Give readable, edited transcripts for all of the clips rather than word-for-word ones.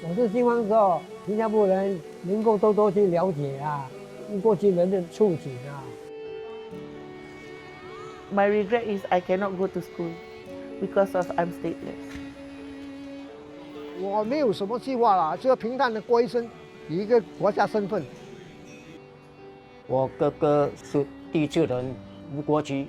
我是希望说新加坡人能够多多去了解啊，过去人的处境啊。My regret is I cannot go to school because of I'm stateless. 我没有什么计划啦，就平淡的过一生，以一个国家身份。我哥哥是地质人，无国籍，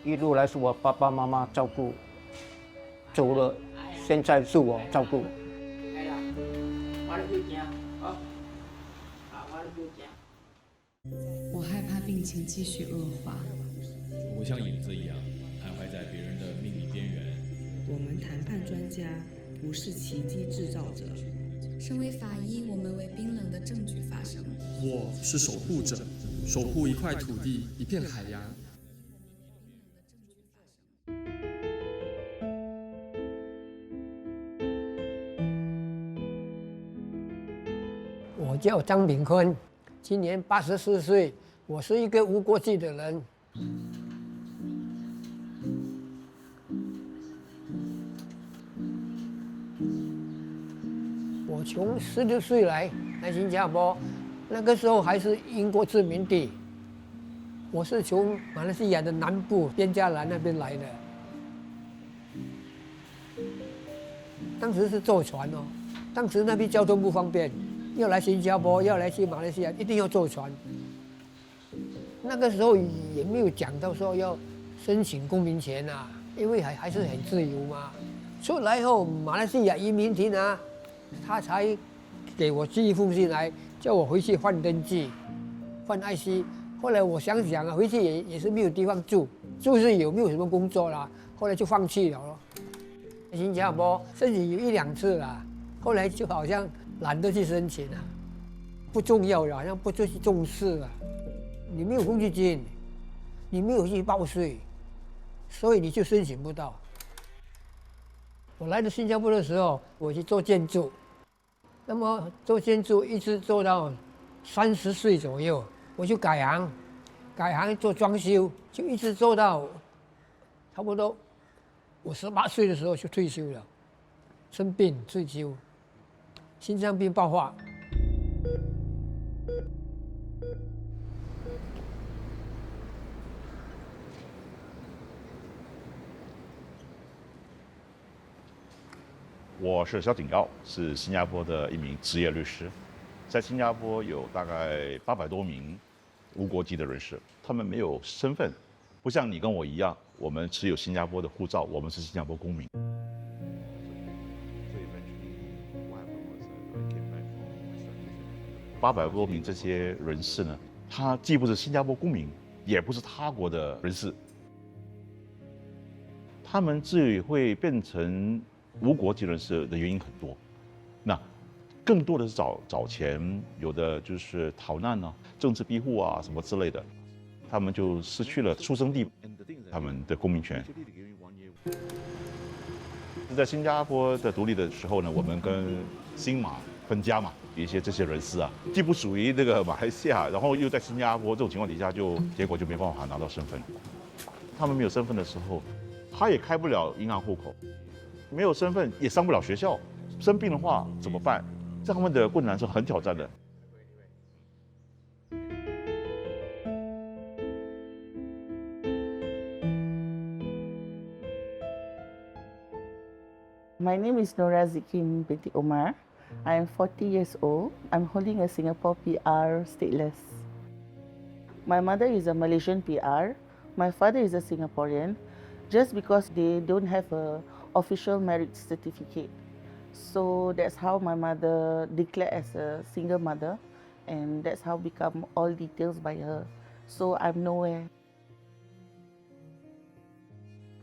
一路来是我爸爸妈妈照顾，走了，现在是我照顾。我害怕病情继续恶化。我像影子一样徘徊在别人的命运边缘。我们谈判专家不是奇迹制造者。身为法医，我们为冰冷的证据发声。我是守护者，守护一块土地，一片海洋。我叫张炳坤，今年84岁，我是一个无国籍的人。我从16岁来新加坡，那个时候还是英国殖民地。我是从马来西亚的南部边加兰那边来的，当时是坐船哦，当时那边交通不方便，要来新加坡，要来去马来西亚，一定要坐船。那个时候也没有讲到说要申请公民权啊，因为还是很自由嘛。出来后，马来西亚移民厅啊，他才给我寄一封信来，叫我回去换登记、换 IC。后来我想想啊，回去也是没有地方住，是有没有什么工作啦，后来就放弃了咯。新加坡申请有1、2次啦，后来就好像懒得去申请了，不重要了，好像不去重视了。你没有公积金，你没有去报税，所以你就申请不到。我来到新加坡的时候，我去做建筑，那么做建筑一直做到30岁左右，我就改行做装修，就一直做到差不多我18岁的时候就退休了，生病退休，心脏病爆发。我是萧景耀，是新加坡的一名职业律师，在新加坡有大概800多名无国籍的人士，他们没有身份，不像你跟我一样，我们持有新加坡的护照，我们是新加坡公民。800多名这些人士呢，他既不是新加坡公民，也不是他国的人士，他们至于会变成无国籍人士的原因很多，那更多的是找钱，有的就是逃难啊、政治庇护啊什么之类的，他们就失去了出生地，他们的公民权。在新加坡的独立的时候呢，我们跟新马分家嘛，有一些这些人士啊，既不属于那个马来西亚，然后又在新加坡这种情况底下结果就没办法拿到身份。他们没有身份的时候，他也开不了银行户口。没有身份也上不了学校，生病的话怎么办？这他们的困难是很挑战的。My name is Nora Zikin binti Omar. I am 40 years old. I'm holding a Singapore PR stateless. My mother is a Malaysian PR. My father is a Singaporean. Just because they don't have a official marriage certificate. So that's how my mother declared as a single mother, and that's how become all details by her. So I'm nowhere.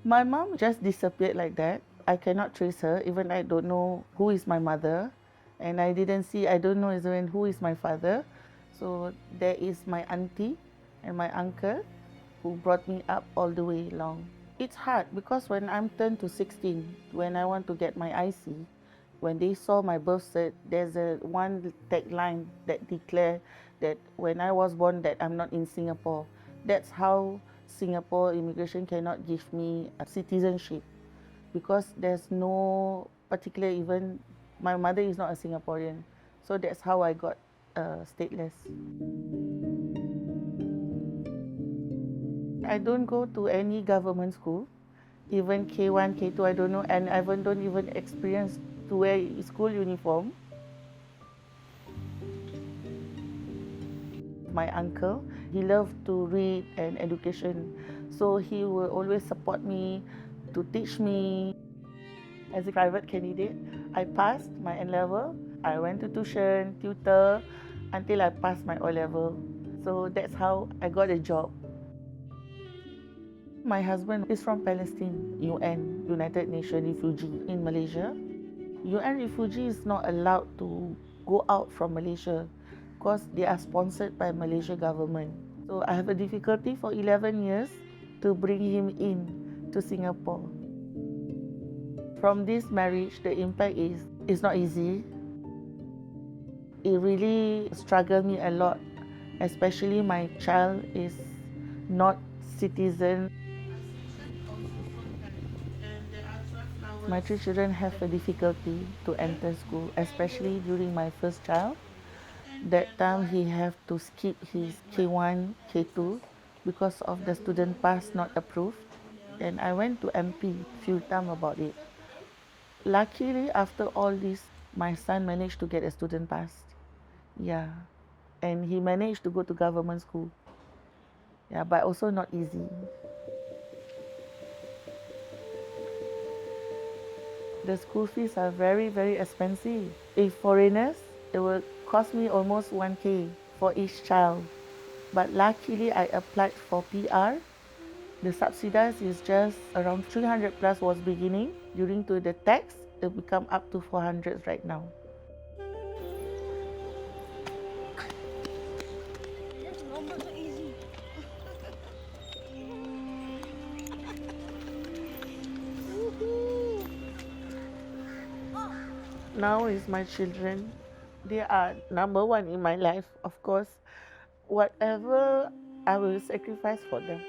My mom just disappeared like that. I cannot trace her, even I don't know who is my mother, and I don't know even who is my father. So there is my auntie and my uncle who brought me up all the way along. It's hard because when I'm turned to 16, when I want to get my IC, when they saw my birth cert, there's one tagline that declare that when I was born that I'm not in Singapore. That's how Singapore immigration cannot give me a citizenship, because there's no particular even My mother is not a Singaporean, so that's how I got stateless. I don't go to any government school, even K1, K2, I don't know, and I don't even experience to wear school uniform. My uncle, he loved to read and education, so he will always support me to teach me. As a private candidate, I passed my N-level. I went to tuition, tutor, until I passed my O-level. So that's how I got a job. My husband is from Palestine, UN, United Nations refugee in Malaysia. UN refugee is not allowed to go out from Malaysia because they are sponsored by Malaysia government. So I have a difficulty for 11 years to bring him in to Singapore. From this marriage, the impact is not easy. It really struggled me a lot, especially my child is not citizen. My 3 children have a difficulty to enter school, especially during my first child. That time he have to skip his K1, K2 because of the student pass not approved. And I went to MP few times about it. Luckily, after all this, my son managed to get a student pass. Yeah, and he managed to go to government school. Yeah, but also not easy. The school fees are very, very expensive. If foreigners, it will cost me almost 1K for each child. But luckily, I applied for PR. The subsidized is just around 300 plus was beginning. During to the tax, it become up to 400 right now. Now is my children. They are number one in my life, of course. Whatever, I will sacrifice for them.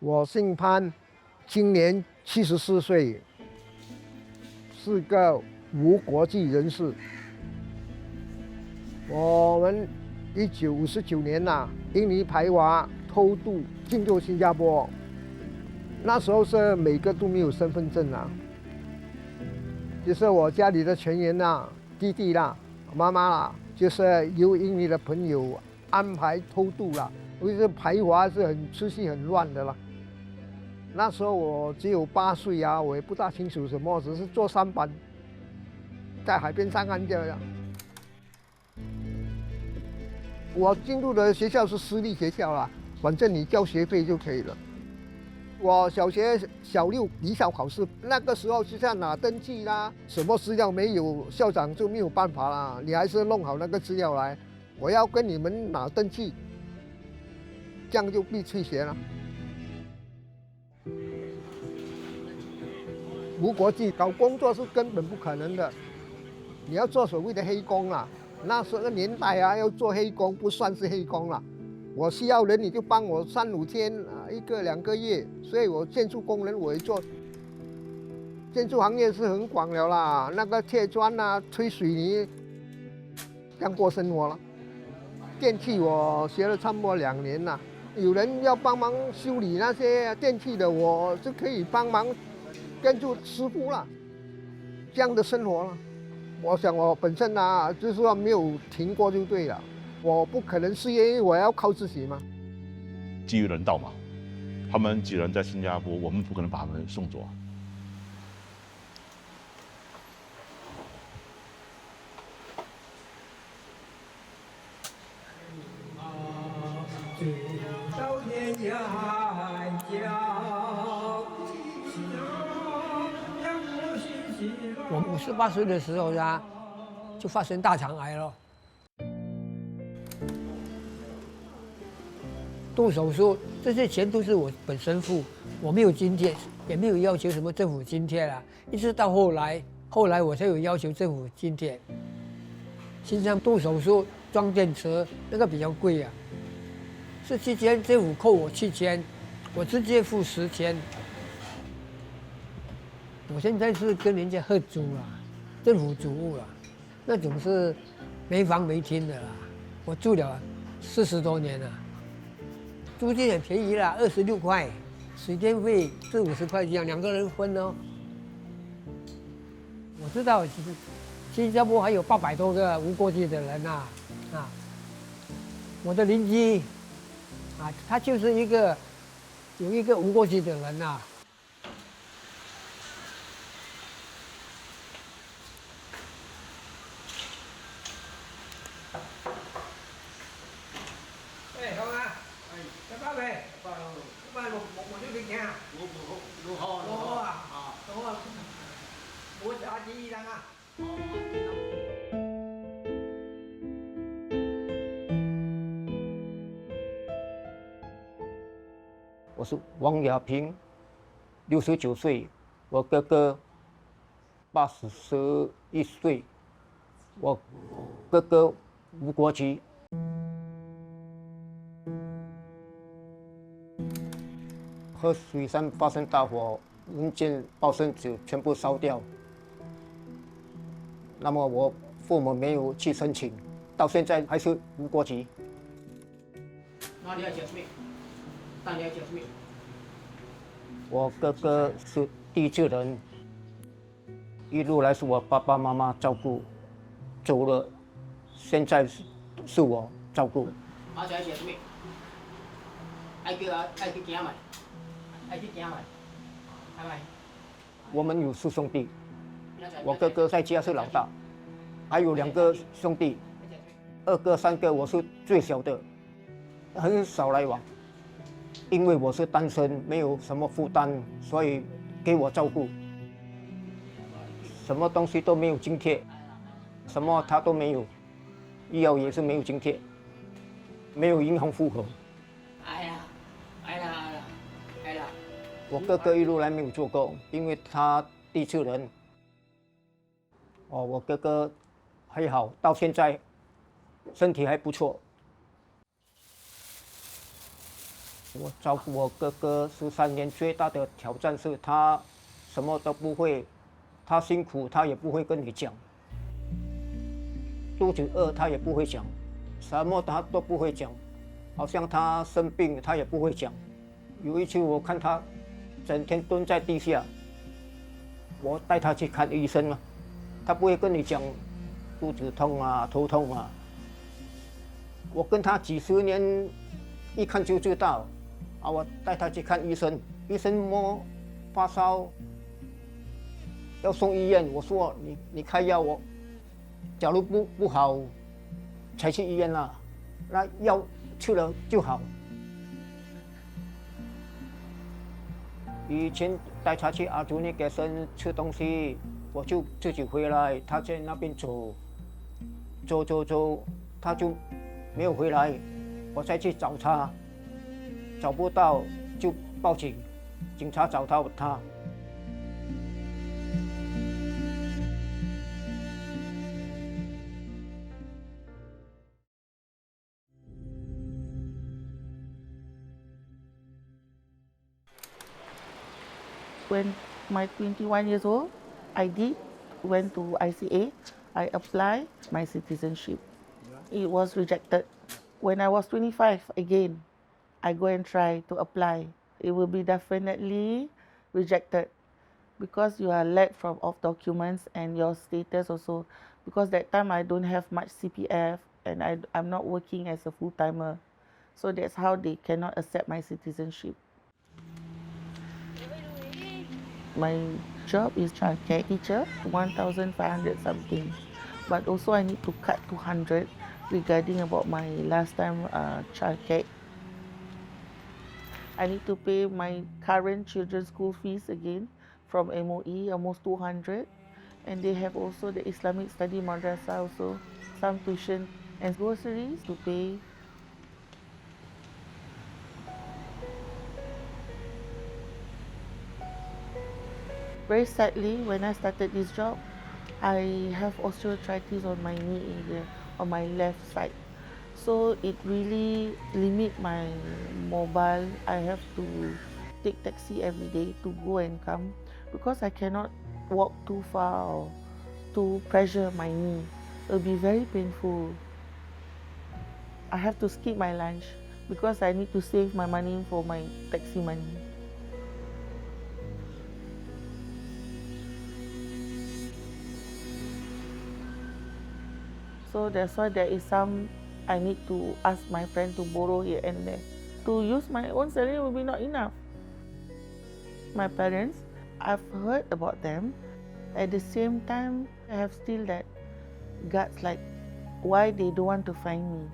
我姓潘，今年74岁，是个无国际人士。我们1959年印尼排华偷渡进入新加坡，那时候是每个都没有身份证就是我家里的全员弟弟妈妈就是由印尼的朋友安排偷渡因为这排华是秩序很乱的那时候我只有8岁我也不大清楚什么，只是坐舢板在海边上岸这样。我进入的学校是私立学校反正你交学费就可以了。我小学小6离校考试，那个时候就像拿登记什么资料没有，校长就没有办法你还是弄好那个资料来，我要跟你们拿登记，这样就必须学了。无国际搞工作是根本不可能的，你要做所谓的黑工那时候的年代要做黑工不算是黑工我需要人你就帮我3、5天1个2个月，所以我建筑工人我也做。建筑行业是很广了那个贴砖推水泥，这样过生活了。电器我学了差不多2年有人要帮忙修理那些电器的，我就可以帮忙跟住师傅这样的生活了。我想我本身就是说没有停过就对了，我不可能失业，因为我要靠自己嘛。基于人道嘛，他们既然在新加坡，我们不可能把他们送走我58岁的时候就发生大肠癌了。动手术，这些钱都是我本身付，我没有津贴，也没有要求什么政府津贴啦。一直到后来我才有要求政府津贴。心脏动手术装电池那个比较贵啊，是7000，政府扣我7000，我直接付10,000。我现在是跟人家合租了，政府租屋了，那种是没房没厅的啦。我住了40多年了，租金很便宜啦，26块，水电费40-50块这样，2个人分哦。我知道新加坡还有800多个无国籍的人啊，我的邻居他就是有一个无国籍的人呐。哎，好啊，在包呗，包我就给听啊，如何啊，我打第一人啊。我是王亚平，69岁，我哥哥81岁，我哥哥无国籍。和水山发生大火，文件、报生纸全部烧掉。那么我父母没有去申请，到现在还是无国籍。那你要讲什么？那你要讲什么？我哥哥是地质人，一路来是我爸爸妈妈照顾，走了，现在是我照顾。我想讲什么？爱去行嘛，爱去行嘛，係咪？我们有4兄弟，我哥哥在家是老大，还有2个兄弟，2个3个，我是最小的，很少来往。因为我是单身，没有什么负担，所以给我照顾。什么东西都没有津贴，什么他都没有，医药也是没有津贴，没有银行户口。哎呀，我哥哥一路来没有做工，因为他地质人。我哥哥还好，到现在身体还不错。我照顾我哥哥13年，最大的挑战是他什么都不会，他辛苦他也不会跟你讲，肚子饿他也不会讲，什么他都不会讲，好像他生病他也不会讲。有一次我看他整天蹲在地下，我带他去看医生嘛，他不会跟你讲肚子痛啊、头痛啊。我跟他几十年，一看就知道。我带他去看医生，医生摸发烧，要送医院。我说你开药我，假如不好，才去医院啦。那药吃了就好。以前带他去阿朱尼给生吃东西，我就自己回来，他在那边走，他就没有回来，我再去找他。找不到就报警，警察找到他。When my 21 years old, I went to ICA. I applied my citizenship. It was rejected. When I was 25 again, I go and try to apply. It will be definitely rejected because you are lack of documents and your status also. Because that time I don't have much CPF and I'm not working as a full-timer. So that's how they cannot accept my citizenship. My job is childcare teacher, 1,500 something. But also I need to cut 200 regarding about my last time childcare. I need to pay my current children's school fees again from MOE, almost 200. And they have also the Islamic study madrasa also, some tuition and groceries to pay. Very sadly, when I started this job, I have osteoarthritis on my knee area, on my left side. So it really limit my mobile. I have to take taxi every day to go and come because I cannot walk too far or to pressure my knee. It will be very painful. I have to skip my lunch because I need to save my money for my taxi money. So that's why there is some I need to ask my friend to borrow here and there. To use my own salary will be not enough. My parents, I've heard about them. At the same time, I have still that guts like why they don't want to find me.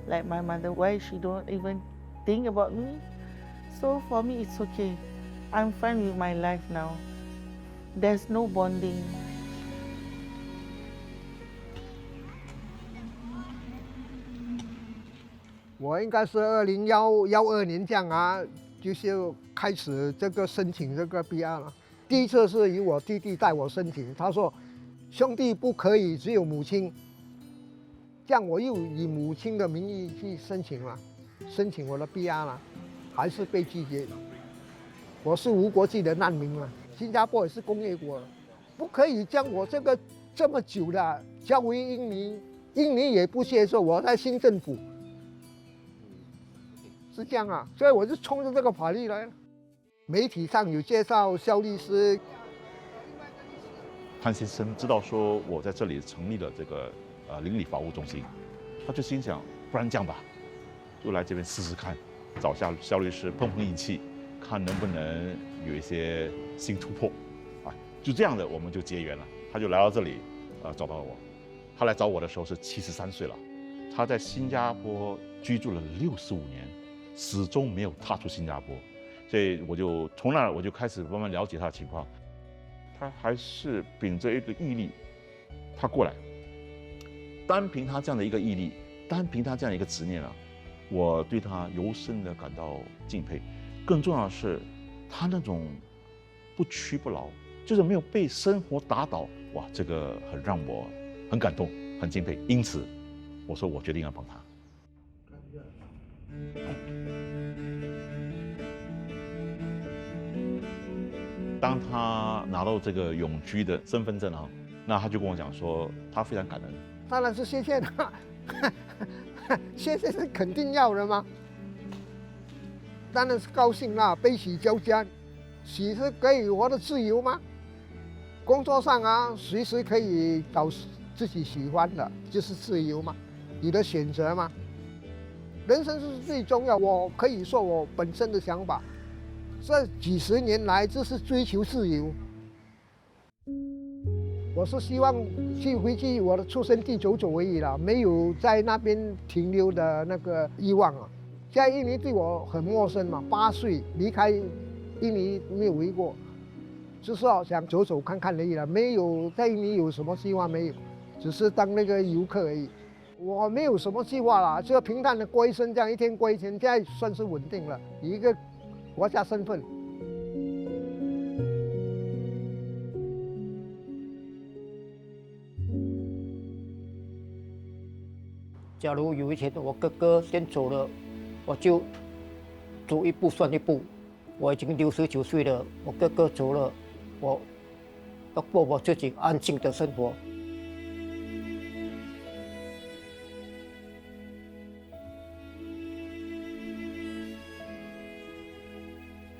Like my mother, why she don't even think about me. So for me, it's okay. I'm fine with my life now. There's no bonding. 我应该是2012年这样啊，就是开始这个申请这个 BR 了。第一次是由我弟弟带我申请，他说兄弟不可以，只有母亲。这样我又以母亲的名义去申请了，申请我的 BR 了，还是被拒绝。我是无国籍的难民嘛，新加坡也是工业国，不可以将我这个这么久的交回印尼，印尼也不接受我在新政府。 是这样啊，所以我就冲着这个法律来了。媒体上有介绍肖律师，潘先生知道说我在这里成立了这个邻里法务中心，他就心想，不然这样吧，就来这边试试看，找下肖律师碰碰运气，看能不能有一些新突破，啊，就这样的我们就结缘了。他就来到这里，找到了我。他来找我的时候是73岁了，他在新加坡居住了65年。 始终没有踏出新加坡，所以我就从那儿我就开始慢慢了解他的情况。他还是秉着一个毅力，他过来。单凭他这样的一个毅力，单凭他这样的一个执念啊，我对他由衷的感到敬佩。更重要的是，他那种不屈不挠，就是没有被生活打倒，哇，这个很让我很感动，很敬佩。因此，我说我决定要帮他。 当他拿到这个永居的身份证啊，那他就跟我讲说，他非常感恩。当然是谢谢他，谢谢是肯定要的吗？当然是高兴啦，悲喜交加。喜是给予我的自由吗？工作上啊，随时可以找自己喜欢的，就是自由嘛，你的选择嘛。人生是最重要，我可以说我本身的想法。 这几十年来，就是追求自由。我是希望回去我的出生地走走而已啦，没有在那边停留的那个欲望啊。现在印尼对我很陌生嘛，8岁离开印尼没有回过，就是想走走看看而已啦，没有在印尼有什么计划没有，只是当那个游客而已。我没有什么计划啦，就平淡的过一生，这样一天过一天，现在算是稳定了，以一个 国家身份。假如有一天我哥哥先走了，我就走一步算一步。我已经69岁了，我哥哥走了，我要过我自己安静的生活。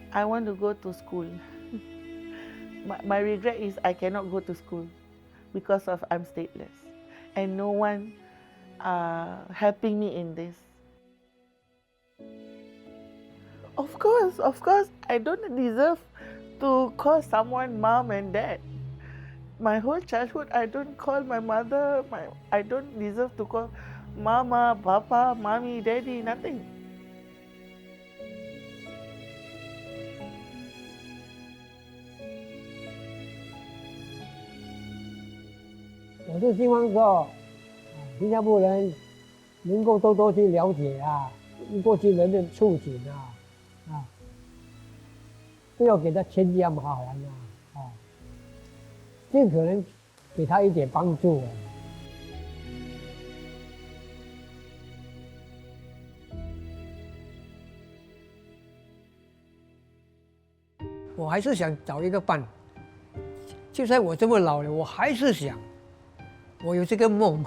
I want to go to school. my regret is I cannot go to school because of I'm stateless and no one helping me in this. Of course, I don't deserve to call someone mom and dad. My whole childhood, I don't call my mother, I don't deserve to call mama, papa, mommy, daddy, nothing. 我是希望说，新加坡人能够多多去了解啊，过去人的处境啊，不要给他添加麻烦啊，尽可能给他一点帮助。我还是想找一个伴，就算我这么老了，我还是想，我有这个梦。